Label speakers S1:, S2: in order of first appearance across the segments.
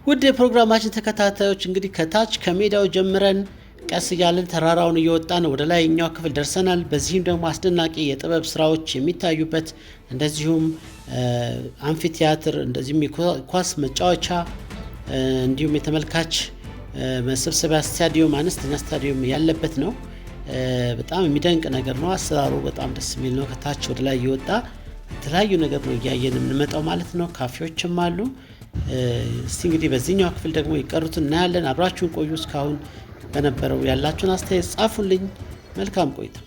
S1: ውድ የፕሮግራማችን ተከታታዮች እንግዲህ ከታች ከሜዳው ጀምረን ቀስ እያለን ተራራውን እየወጣን ወደ ላይኛው ክፍል ደርሰናል። በዚህም ደግሞ አስደናቂ የጥበብ ስራዎች የሚታዩበት እንደዚሁም አምፊቲያትር እንደዚሁም የኳስ መጫወቻ እንዲሁም የተመልካች መሰብሰቢያ ስታዲየም አነስተኛ ስታዲየም ያለበት ነው። በጣም የሚደንቅ ነገር ነው። አሰራሩ በጣም ደስ የሚል ነው። ከታች ወደ ላይ እየወጣ የተለያዩ ነገር ነው እያየን የምንመጣው ማለት ነው። ካፌዎችም አሉ። እስቲ እንግዲህ በዚህኛው ክፍል ደግሞ ይቀሩትን እናያለን። አብራችሁን ቆዩ። እስካሁን በነበረው ያላችሁን አስተያየት ጻፉልኝ። መልካም ቆይታ።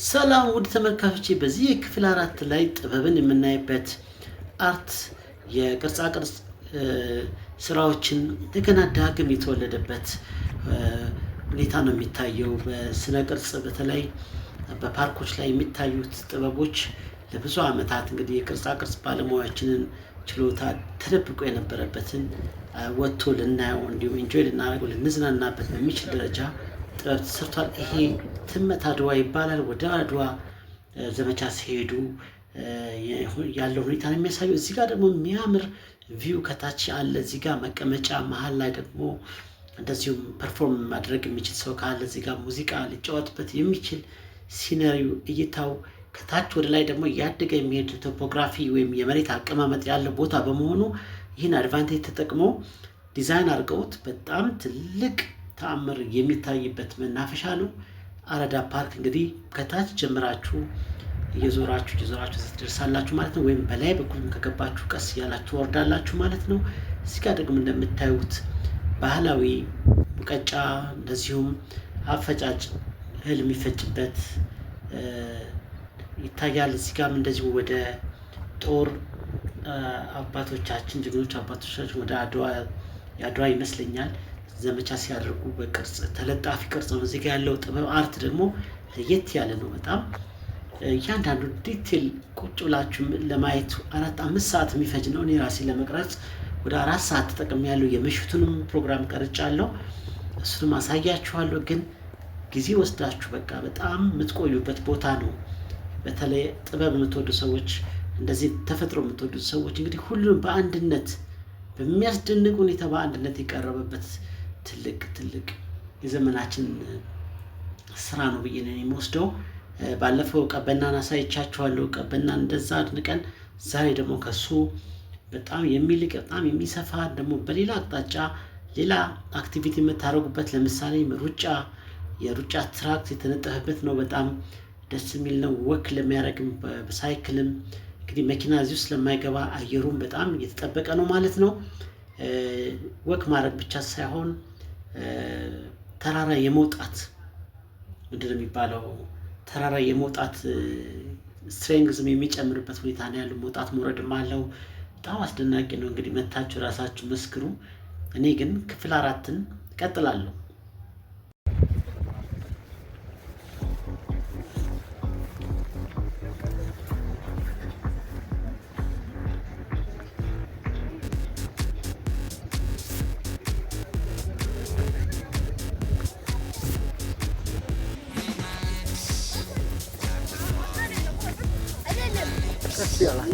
S1: ሰላም ውድ ተመልካቾቼ፣ በዚህ ክፍል 4 ላይ ጥበብን የምናይበት አርት የቅርጻ ቅርጽ ስራዎችን እንደገና ዳግም የተወለደበት ሁኔታ ነው የሚታየው። በስነ ቅርጽ በተለይ በፓርኮች ላይ የሚታዩት ጥበቦች ለብዙ ዓመታት እንግዲህ የቅርጻ ቅርጽ ባለሙያዎችንን ችሎታ ተደብቆ የነበረበትን ወጥቶ ልናየው እንዲሁም ኢንጆይ ልናደርገው ልንዝናናበት በሚችል ደረጃ ጥበብ ተሰርቷል። ይሄ ትመት አድዋ ይባላል። ወደ አድዋ ዘመቻ ሲሄዱ ያለው ሁኔታ ነው የሚያሳየው። እዚህ ጋር ደግሞ የሚያምር ቪው ከታች አለ። እዚህ ጋር መቀመጫ መሀል ላይ ደግሞ እንደዚሁም ፐርፎርም ማድረግ የሚችል ሰው ካለ እዚህ ጋር ሙዚቃ ሊጫወትበት የሚችል ሲነሪው እይታው ከታች ወደ ላይ ደግሞ እያደገ የሚሄድ ቶፖግራፊ ወይም የመሬት አቀማመጥ ያለው ቦታ በመሆኑ ይህን አድቫንቴጅ ተጠቅሞ ዲዛይን አድርገውት በጣም ትልቅ ተአምር የሚታይበት መናፈሻ ነው። አራዳ ፓርክ እንግዲህ ከታች ጀምራችሁ እየዞራችሁ ትደርሳላችሁ ማለት ነው። ወይም በላይ በኩል ከገባችሁ ቀስ እያላችሁ ወርዳላችሁ ማለት ነው። እዚህ ጋር ደግሞ እንደምታዩት ባህላዊ ሙቀጫ እንደዚሁም አፈጫጭ እህል የሚፈጭበት ይታያል። እዚህ ጋርም እንደዚሁ ወደ ጦር አባቶቻችን ጀግኖች አባቶቻችን ወደ አድዋ ይመስለኛል ዘመቻ ሲያደርጉ በቅርጽ ተለጣፊ ቅርጽ ነው። እዚህ ጋር ያለው ጥበብ አርት ደግሞ ለየት ያለ ነው በጣም። እያንዳንዱ ዲቴል ቁጭ ብላችሁ ለማየት 4-5 ሰዓት የሚፈጅ ነው። እኔ ራሴ ለመቅረጽ ወደ 4 ሰዓት ተጠቅሜያለሁ። የምሽቱንም ፕሮግራም ቀርጫለሁ፣ እሱንም አሳያችኋለሁ። ግን ጊዜ ወስዳችሁ በቃ በጣም የምትቆዩበት ቦታ ነው። በተለይ ጥበብ የምትወዱ ሰዎች፣ እንደዚህ ተፈጥሮ የምትወዱ ሰዎች እንግዲህ ሁሉም በአንድነት በሚያስደንቅ ሁኔታ በአንድነት የቀረበበት ትልቅ የዘመናችን ስራ ነው ብዬ ነው የምወስደው። ባለፈው ቀበናን አሳይቻችኋለሁ። ቀበናን እንደዛ አድንቀን ዛሬ ደግሞ ከሱ በጣም የሚልቅ በጣም የሚሰፋ ደግሞ በሌላ አቅጣጫ ሌላ አክቲቪቲ የምታደርጉበት ለምሳሌ የሩጫ ትራክ የተነጠፈበት ነው። በጣም ደስ የሚል ነው። ወክ ለሚያደርግም በሳይክልም እንግዲህ መኪና እዚህ ውስጥ ስለማይገባ አየሩም በጣም እየተጠበቀ ነው ማለት ነው። ወክ ማድረግ ብቻ ሳይሆን ተራራ የመውጣት ምንድን ነው የሚባለው ተራራ የመውጣት ስትሬንግዝም የሚጨምርበት ሁኔታ ነው ያለው። መውጣት መውረድም አለው። በጣም አስደናቂ ነው። እንግዲህ መታችሁ ራሳችሁ መስክሩ። እኔ ግን ክፍል 4ን እቀጥላለሁ።
S2: ቀስ ያላል